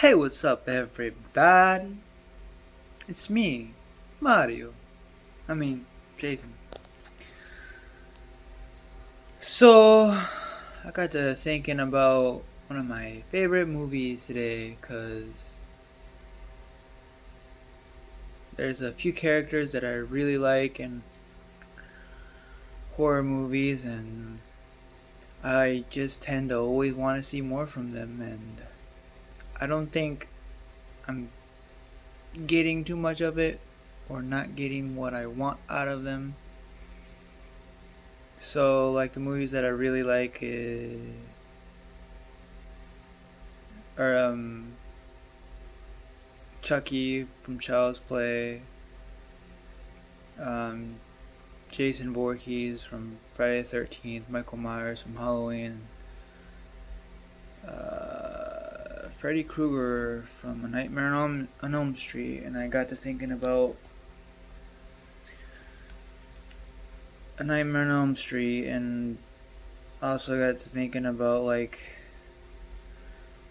Hey, what's up, everybody? It's me, Mario. I mean, Jason. So, I got to thinking about one of my favorite movies today because there's a few characters that I really like in horror movies, and I just tend to always want to see more from them, and I don't think I'm getting too much of it or not getting what I want out of them. So, like the movies that I really like are Chucky from Child's Play, um, Jason Voorhees from Friday the 13th, Michael Myers from Halloween, Freddy Krueger from A Nightmare on Elm Street, and I got to thinking about A Nightmare on Elm Street, and also got to thinking about like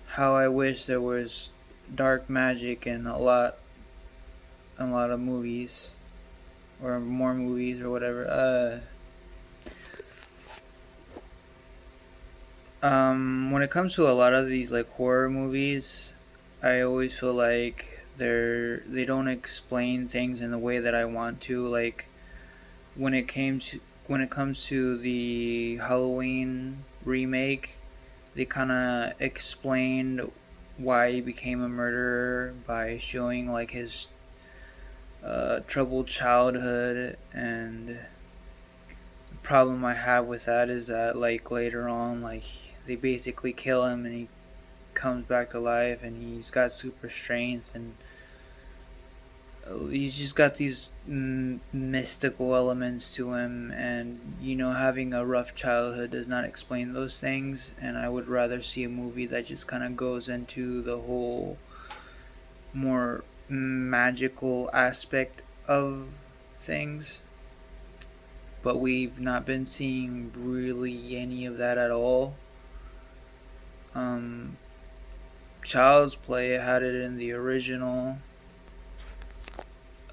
how I wish there was dark magic in a lot of movies or more movies or whatever. When it comes to a lot of these like horror movies, I always feel like they don't explain things in the way that I want to. Like when it came to when it comes to the Halloween remake, they kind of explained why he became a murderer by showing like his troubled childhood, and the problem I have with that is that like later on like they basically kill him and he comes back to life and he's got super strength, and he's just got these mystical elements to him, and having a rough childhood does not explain those things, and I would rather see a movie that just kind of goes into the whole more magical aspect of things, but we've not been seeing really any of that at all. um Child's Play had it in the original.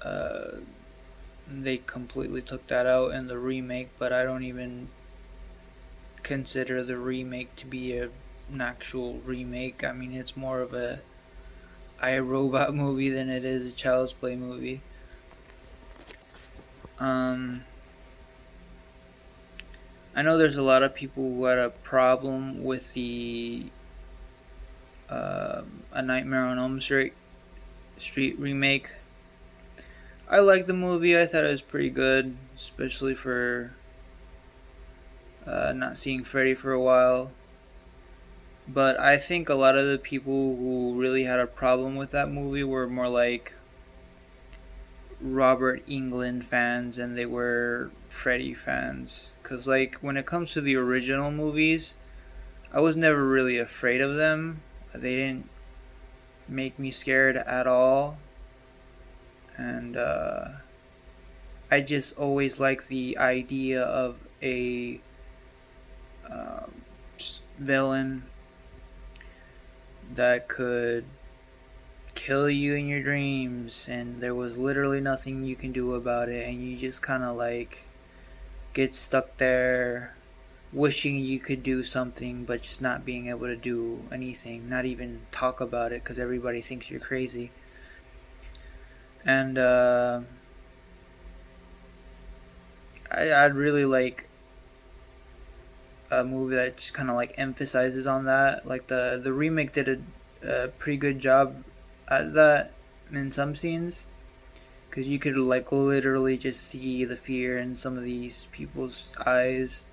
uh they completely took that out in the remake, but I don't even consider the remake to be an actual remake. I mean, it's more of a iRobot movie than it is a Child's Play movie. Um, I know there's a lot of people who had a problem with the A Nightmare on Elm Street remake. I liked the movie. I thought it was pretty good, especially for not seeing Freddy for a while. But I think a lot of the people who really had a problem with that movie were more like Robert Englund fans and they were Freddy fans. Because, like, when it comes to the original movies, I was never really afraid of them. They didn't make me scared at all. And I just always liked the idea of a um, villain that could kill you in your dreams and there was literally nothing you can do about it, and you just kind of like get stuck there wishing you could do something but just not being able to do anything, not even talk about it because everybody thinks you're crazy. And I'd really like a movie that just kind of like emphasizes on that. Like the remake did a pretty good job at that in some scenes, because you could like literally just see the fear in some of these people's eyes.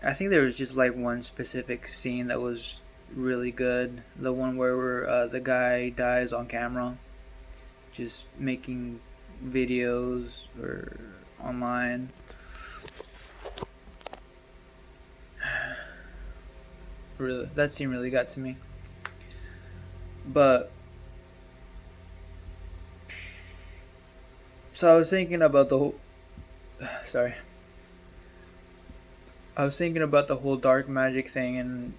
I think there was just like one specific scene that was really good, the one where the guy dies on camera, just making videos or online. Really, that scene really got to me. But so I was thinking about the whole. Sorry. I was thinking about the whole dark magic thing, and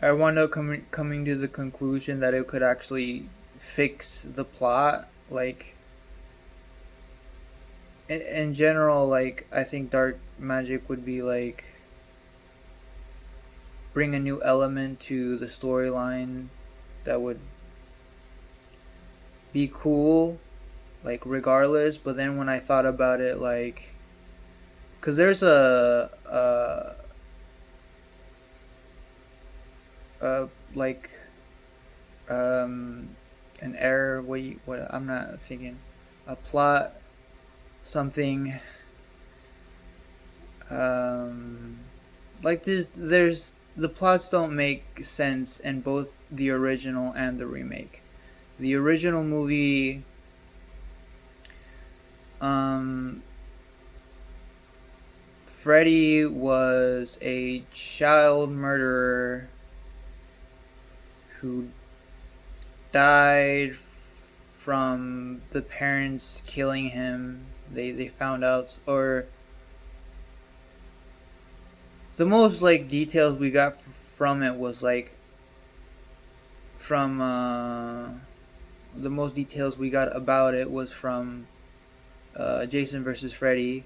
I wound up coming to the conclusion that it could actually fix the plot. Like in general, like I think dark magic would be like bring a new element to the storyline that would be cool, like regardless. But then when I thought about it, like, cause there's a like um an error. What I'm not thinking, a plot something um like there's the plots don't make sense in both the original and the remake. The original movie, um Freddy was a child murderer who died from the parents killing him. They found out, or the most like details we got from it was like from the most details we got about it was from Jason versus Freddy,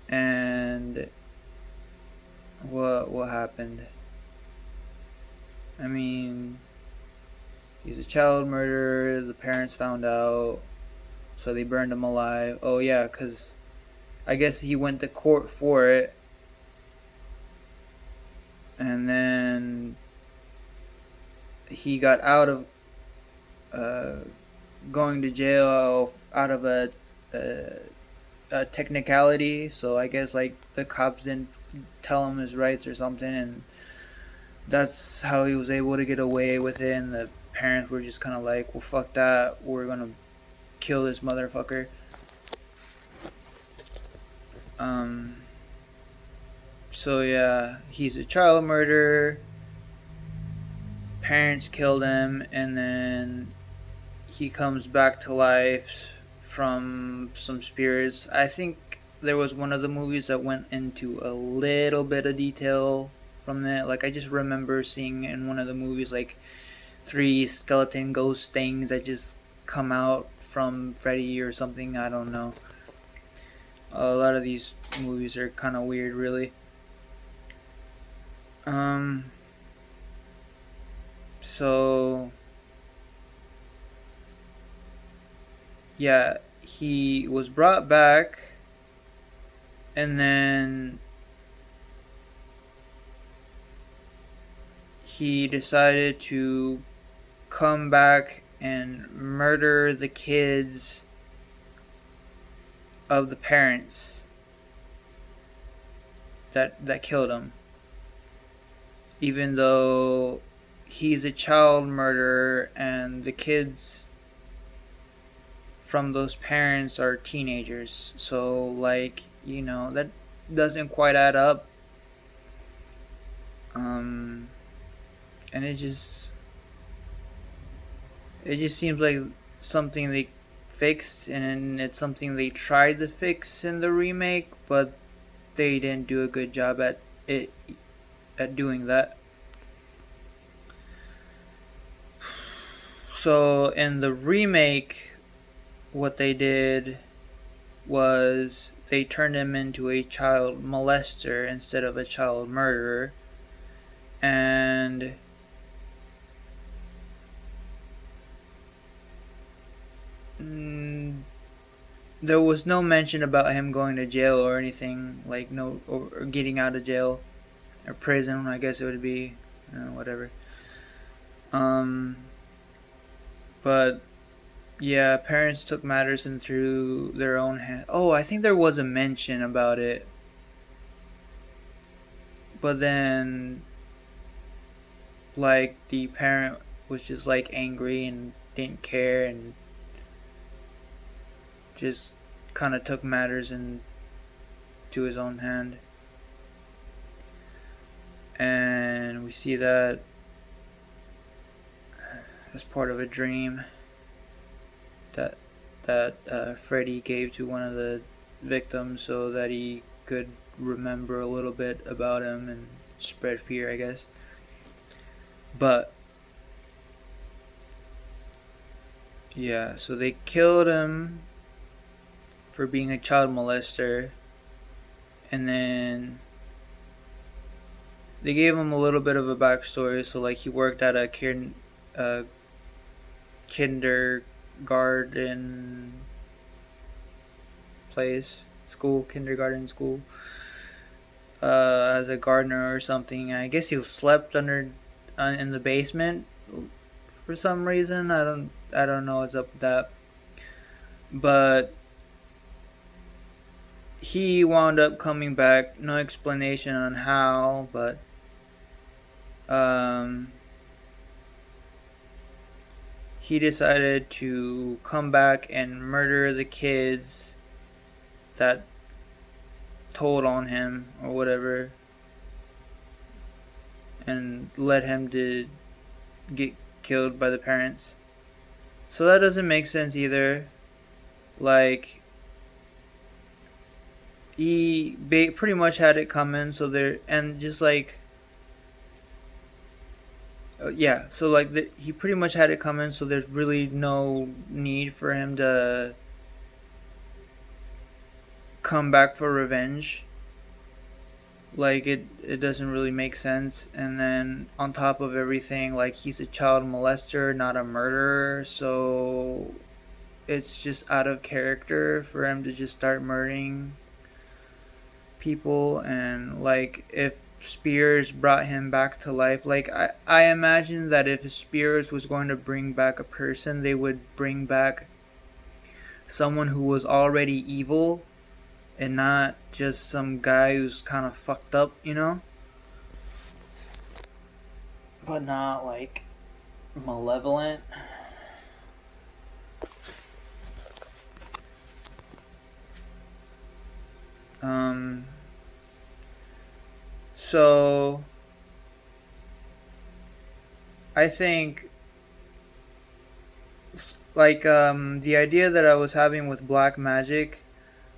and what happened. I mean, he's a child murderer. The parents found out, so they burned him alive. Oh yeah, cause I guess he went to court for it, and then he got out of uh, going to jail out of a technicality. So I guess like the cops didn't tell him his rights or something, and that's how he was able to get away with it. And the parents were just kind of like, "Well, fuck that. We're gonna kill this motherfucker." Um. So yeah, he's a child murderer. Parents killed him, and then he comes back to life from some spirits. I think there was one of the movies that went into a little bit of detail from that. Like I just remember seeing in one of the movies like three skeleton ghost things that just come out from Freddy or something. I don't know. A lot of these movies are kind of weird, really. Um. So yeah, he was brought back, and then he decided to come back and murder the kids of the parents that killed him, even though he's a child murderer and the kids from those parents are teenagers. So like, that doesn't quite add up. um and it just seems like something they fixed, and it's something they tried to fix in the remake, but they didn't do a good job it at doing that. So in the remake, what they did was they turned him into a child molester instead of a child murderer, and there was no mention about him going to jail or anything, like no, or getting out of jail or prison. I guess it would be, whatever. Um, but yeah, parents took matters into their own hands. Oh, I think there was a mention about it, but then like the parent was just like angry and didn't care and just kind of took matters into his own hand. And we see that as part of a dream that Freddy gave to one of the victims so that he could remember a little bit about him and spread fear, I guess. But yeah, so they killed him for being a child molester, and then they gave him a little bit of a backstory. So like he worked at a kindergarten place, school, kindergarten school, as a gardener or something. I guess he slept in the basement for some reason. I don't know what's up with that, but he wound up coming back. No explanation on how, but he decided to come back and murder the kids that told on him or whatever, and let him to get killed by the parents. So that doesn't make sense either. Like, he pretty much had it coming. So there, and just like, yeah. So like, he pretty much had it coming. So there's really no need for him to come back for revenge. Like, it doesn't really make sense. And then on top of everything, like, he's a child molester, not a murderer. So it's just out of character for him to just start murdering people. And like, if Spears brought him back to life, like, I imagine that if Spears was going to bring back a person, they would bring back someone who was already evil and not just some guy who's kind of fucked up, you know? But not like malevolent. So I think like the idea that I was having with black magic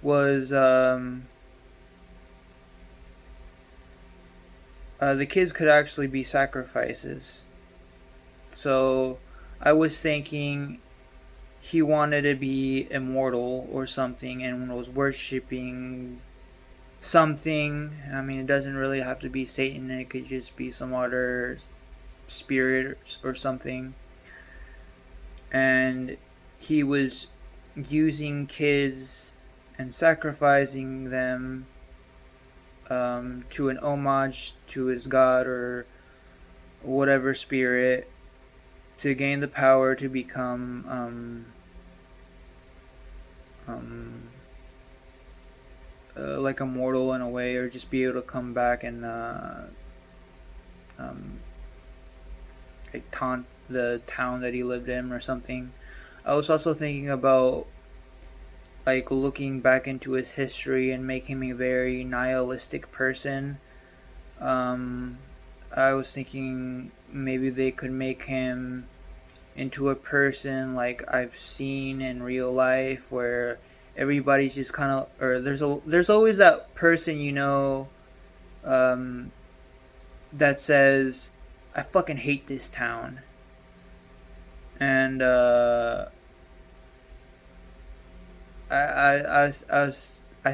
was the kids could actually be sacrifices. So I was thinking he wanted to be immortal or something and was worshipping something. I mean, it doesn't really have to be Satan, it could just be some other spirit or something. And he was using kids and sacrificing them to an homage to his god or whatever spirit to gain the power to become like immortal in a way, or just be able to come back and like taunt the town that he lived in or something. I was also thinking about like looking back into his history and making him a very nihilistic person. I was thinking maybe they could make him into a person like I've seen in real life, where everybody's just kind of, or there's always that person, you know, that says, "I fucking hate this town," and I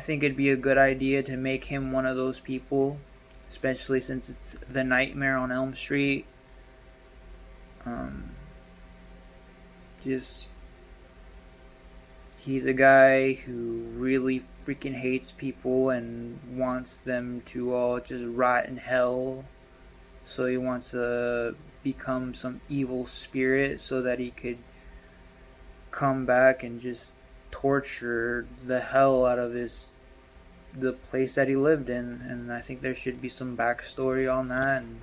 think it'd be a good idea to make him one of those people, especially since it's the Nightmare on Elm Street. Um, just he's a guy who really freaking hates people and wants them to all just rot in hell. So he wants to become some evil spirit so that he could come back and just torture the hell out of the place that he lived in. And I think there should be some backstory on that. And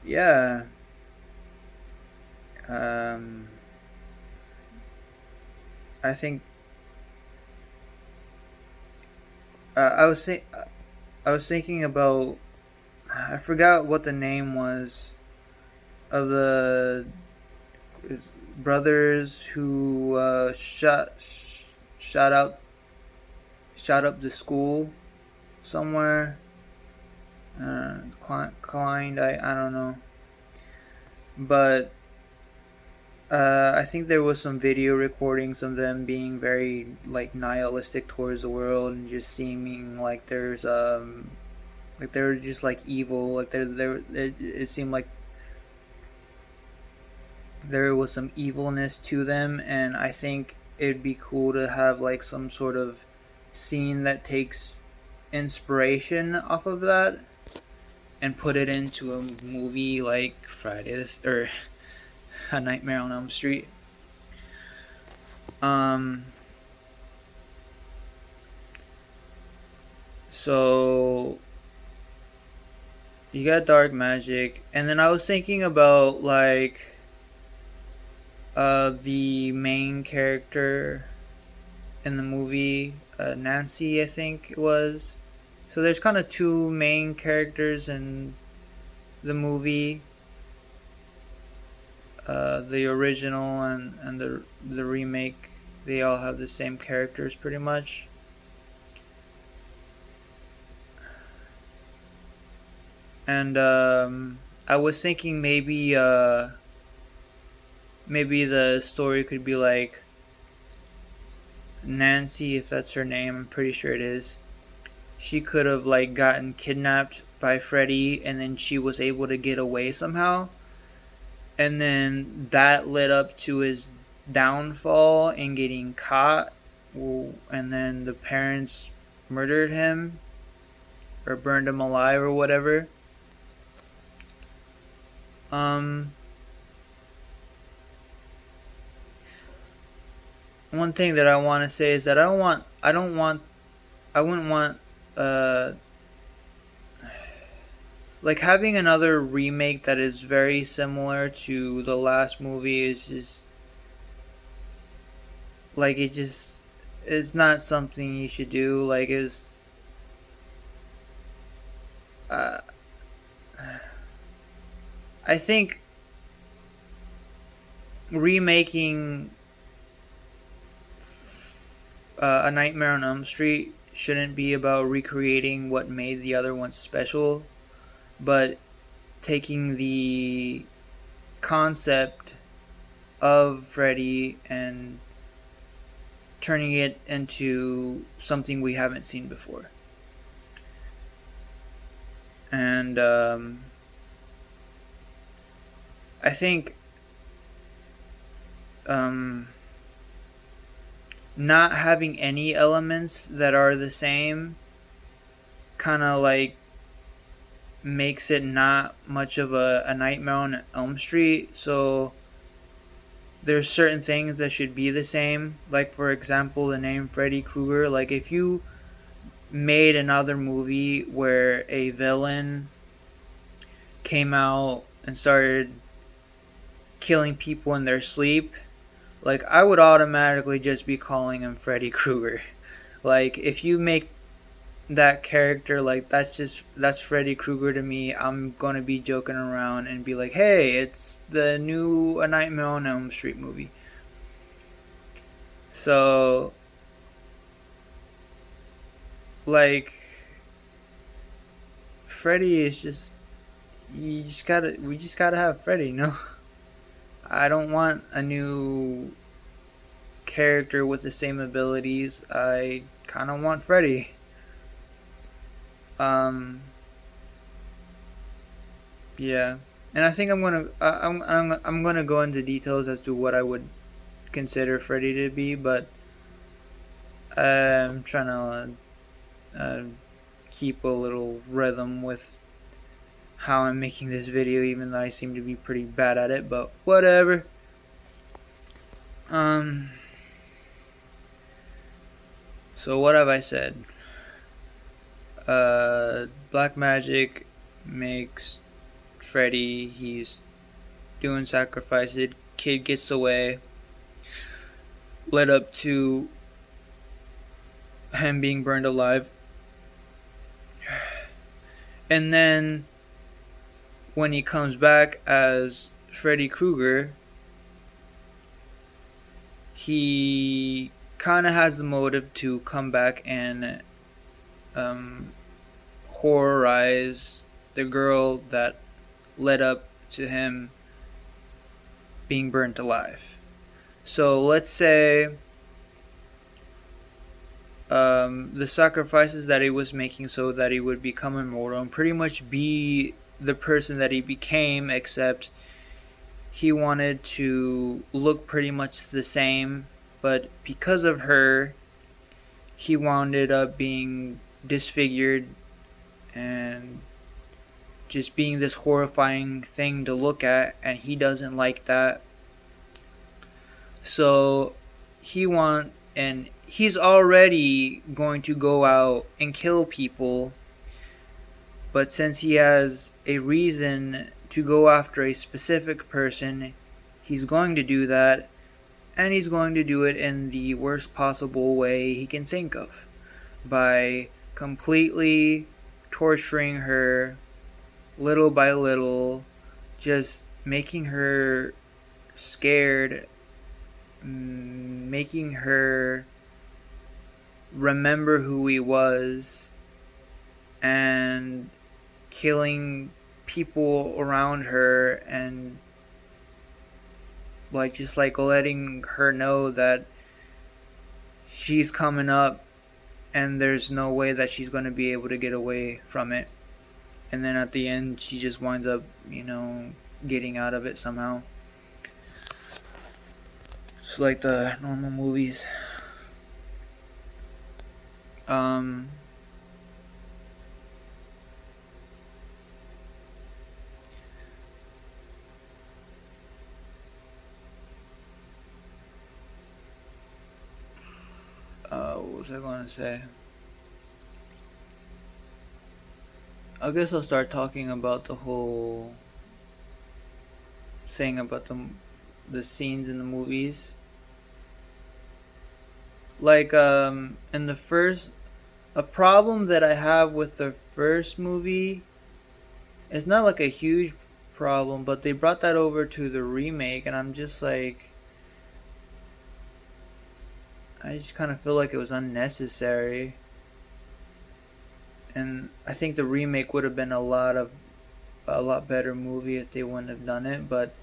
yeah, I think I was thinking about, I forgot what the name was of the brothers who shot out shot up the school somewhere. Klein, I don't know. but I think there was some video recordings of them being very like nihilistic towards the world and just seeming like they're just like evil. Like it seemed like there was some evilness to them, and I think it'd be cool to have like some sort of scene that takes inspiration off of that and put it into a movie like or A Nightmare on Elm Street. Um, so you got dark magic, and then I was thinking about like the main character in the movie, Nancy, I think it was. So there's kind of two main characters in the movie, the original and the remake. They all have the same characters pretty much. And I was thinking maybe the story could be like Nancy, if that's her name. I'm pretty sure it is. She could have like gotten kidnapped by Freddy, and then she was able to get away somehow. And then that led up to his downfall and getting caught. And then the parents murdered him or burned him alive or whatever. Um, One thing that I want to say is that I wouldn't want, uh, like having another remake that is very similar to the last movie is just like it's not something you should do. Like is uh, I think remaking A Nightmare on Elm Street shouldn't be about recreating what made the other one special, but taking the concept of Freddy and turning it into something we haven't seen before. And I think um, not having any elements that are the same kind of like makes it not much of a Nightmare on Elm Street. So there's certain things that should be the same. Like for example, the name Freddy Krueger. Like if you made another movie where a villain came out and started killing people in their sleep, like I would automatically just be calling him Freddy Krueger. Like if you make that character like that's Freddy Krueger to me, I'm gonna be joking around and be like, hey, it's the new A Nightmare on Elm Street movie. So like Freddy is just we just gotta have Freddy, you know? I don't want a new character with the same abilities. I kinda want Freddy. Um yeah. And I think I'm gonna go into details as to what I would consider Freddy to be, but I'm trying to keep a little rhythm with how I'm making this video, even though I seem to be pretty bad at it. But whatever. Um. So what have I said? Black magic makes Freddy. He's doing sacrifices. Kid gets away. Led up to him being burned alive. And then when he comes back as Freddy Krueger, he kind of has the motive to come back and um, horrorize the girl that led up to him being burnt alive. So let's say the sacrifices that he was making so that he would become immortal and pretty much be the person that he became, except he wanted to look pretty much the same, but because of her, he wound up being disfigured and just being this horrifying thing to look at, and he doesn't like that. So he's already going to go out and kill people, but since he has a reason to go after a specific person, he's going to do that, and he's going to do it in the worst possible way he can think of, by completely torturing her little by little, just making her scared, making her remember who he was, and killing people around her, and like just like letting her know that she's coming up and there's no way that she's going to be able to get away from it. And then at the end she just winds up, getting out of it somehow. It's like the normal movies. Um what was I going to say? I guess I'll start talking about the whole thing about the scenes in the movies. Like in the first, a problem that I have with the first movie, it's not like a huge problem, but they brought that over to the remake, and I'm just like, I just kind of feel like it was unnecessary. And I think the remake would have been a lot better movie if they wouldn't have done it. But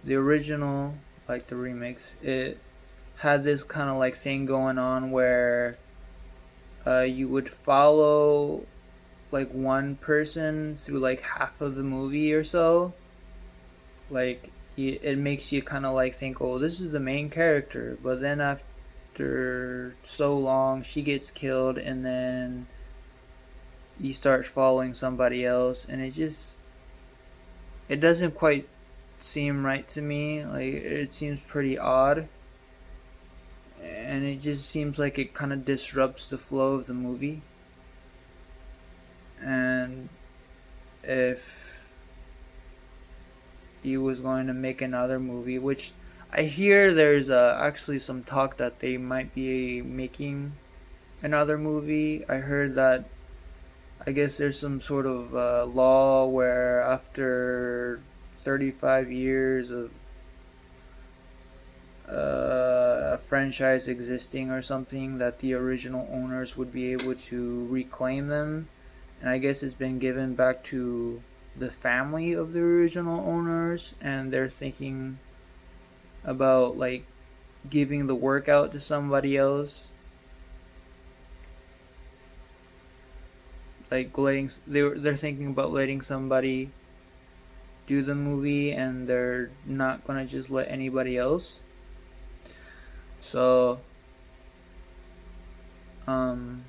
the original, like the remakes, it had this kind of like thing going on where you would follow like one person through like half of the movie or so. Like it makes you kind of like think, oh, this is the main character, but then after so long, she gets killed, and then you start following somebody else, and it doesn't quite seem right to me. Like it seems pretty odd, and it just seems like it kind of disrupts the flow of the movie. And if he was going to make another movie, which I hear there's actually some talk that they might be making another movie. I heard that I guess there's some sort of law where after 35 years of a franchise existing or something, that the original owners would be able to reclaim them. And I guess it's been given back to the family of the original owners, and they're thinking about like giving the work out to somebody else, like they're thinking about letting somebody do the movie, and they're not gonna just let anybody else. So um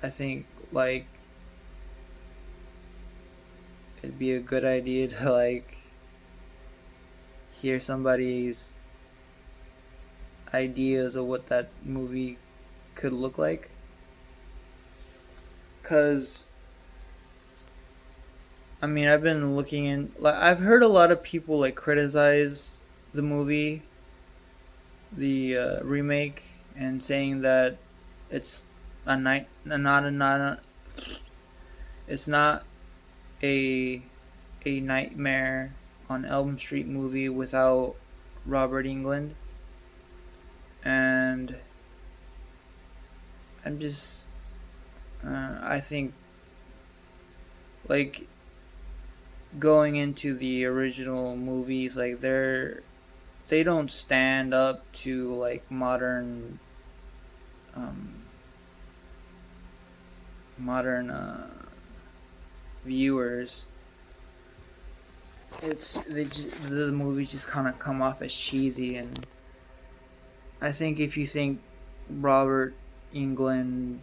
I think like it'd be a good idea to like hear somebody's ideas of what that movie could look like, cuz I mean, I've been looking in, like I've heard a lot of people like criticize the movie, the remake, and saying that it's a night not a not a, it's not a a Nightmare on Elm Street movie without Robert Englund. And I'm just I think like going into the original movies, like they don't stand up to like um, modern viewers. The movies just kind of come off as cheesy, and I think if you think Robert Englund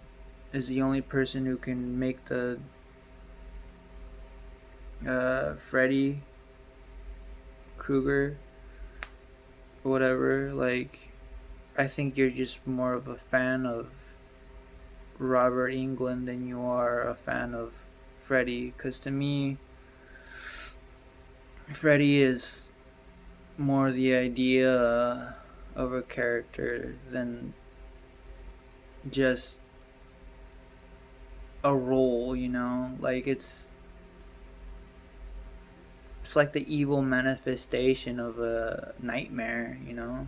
is the only person who can make the Freddy Krueger or whatever, like I think you're just more of a fan of Robert Englund than you are a fan of Freddy. Because to me, Freddy is more the idea of a character than just a role, you know? Like it's like the evil manifestation of a nightmare, you know?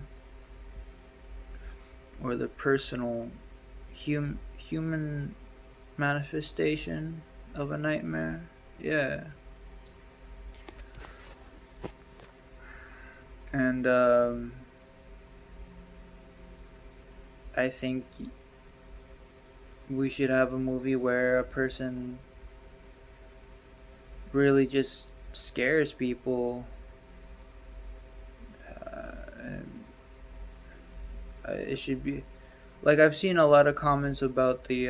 Or the personal human manifestation of a nightmare. Yeah. And I think we should have a movie where a person really just scares people. It should be like I've seen a lot of comments about the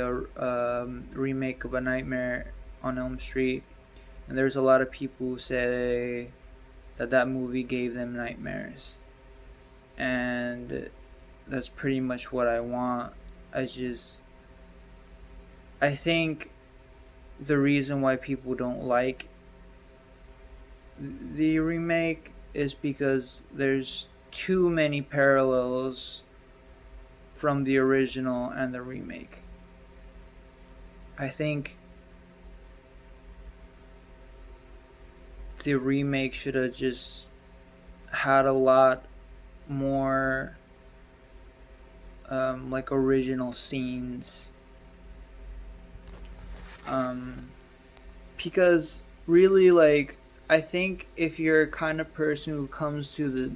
remake of A Nightmare on Elm Street, and there's a lot of people who say that movie gave them nightmares, and that's pretty much what I want. I think the reason why people don't like the remake is because there's too many parallels from the original and the remake. I think the remake should have just had a lot more like original scenes, because really, like, I think if you're a kind of person who comes to the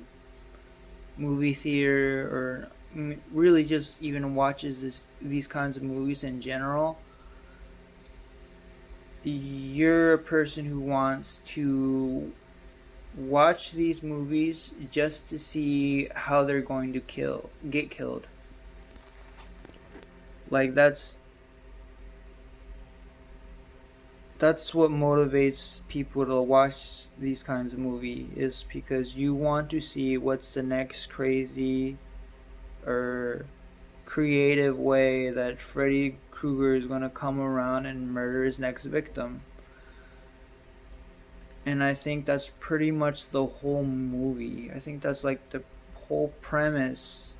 movie theater or really just even watches these kinds of movies in general, you're a person who wants to watch these movies just to see how they're going to get killed. Like that's what motivates people to watch these kinds of movies, is because you want to see what's the next crazy or creative way that Freddy Krueger is going to come around and murder his next victim. And I think that's pretty much the whole movie. I think that's like the whole premise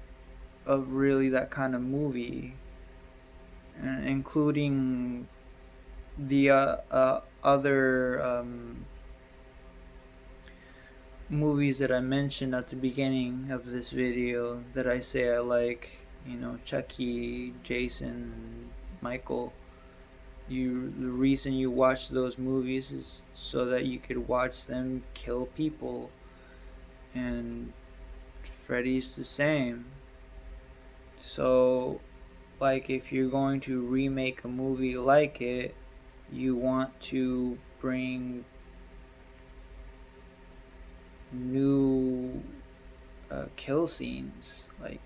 of really that kind of movie, and including the other movies that I mentioned at the beginning of this video that I say I like, you know, Chucky, Jason, Michael. The reason you watch those movies is so that you could watch them kill people, and Freddy's the same. So, like, if you're going to remake a movie like it, you want to bring new kill scenes. Like,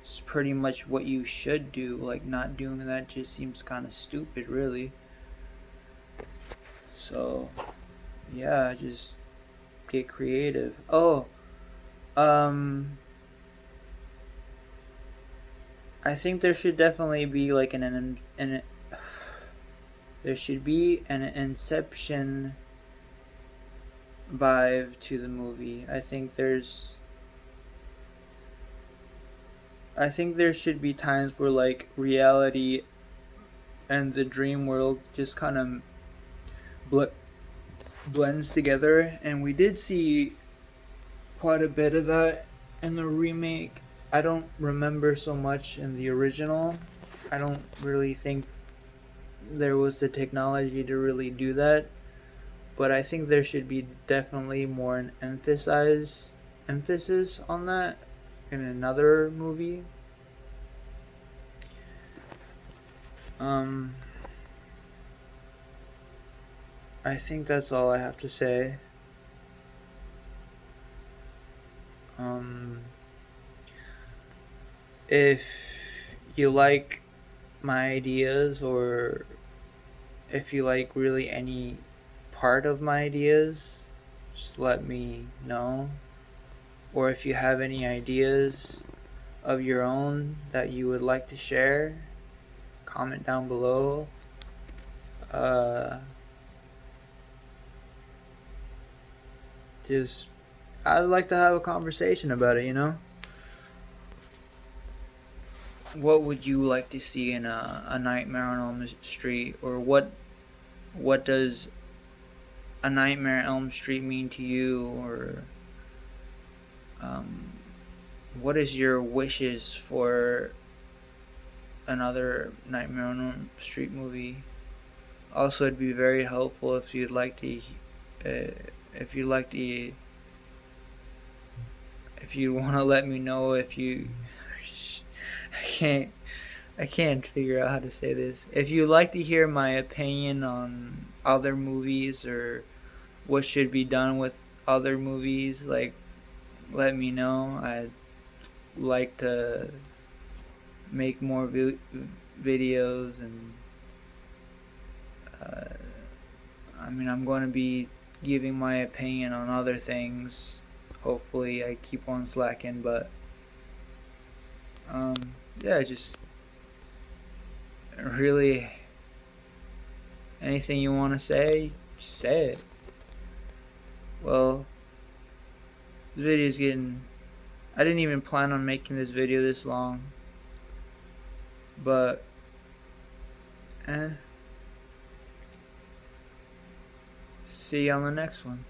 it's pretty much what you should do. Like, not doing that just seems kind of stupid, really. So, yeah, just get creative. Oh, I think there should definitely be like there should be an Inception vibe to the movie. I think there should be times where like reality and the dream world just kind of blends together, and we did see quite a bit of that in the remake. I don't remember so much in the original. I don't really think there was the technology to really do that, but I think there should be definitely more an emphasis on that in another movie. Um, I think that's all I have to say. Um, if you like my ideas, or if you like really any part of my ideas, just let me know. Or if you have any ideas of your own that you would like to share, comment down below. Uh, just I'd like to have a conversation about it. What would you like to see in a Nightmare on Elm Street, or what does a Nightmare on Elm Street mean to you, or um, what is your wishes for another Nightmare on Elm Street movie? Also, it'd be very helpful if you'd like to, if you'd like to, if you want to let me know if you, I can't, I can't figure out how to say this. If you'd like to hear my opinion on other movies, or what should be done with other movies, like, let me know. I'd like to make more videos, and uh, I'm going to be giving my opinion on other things. Hopefully, I keep on slacking, but yeah, just really anything you want to say it. Well, this video's getting. I didn't even plan on making this video this long, but see you on the next one.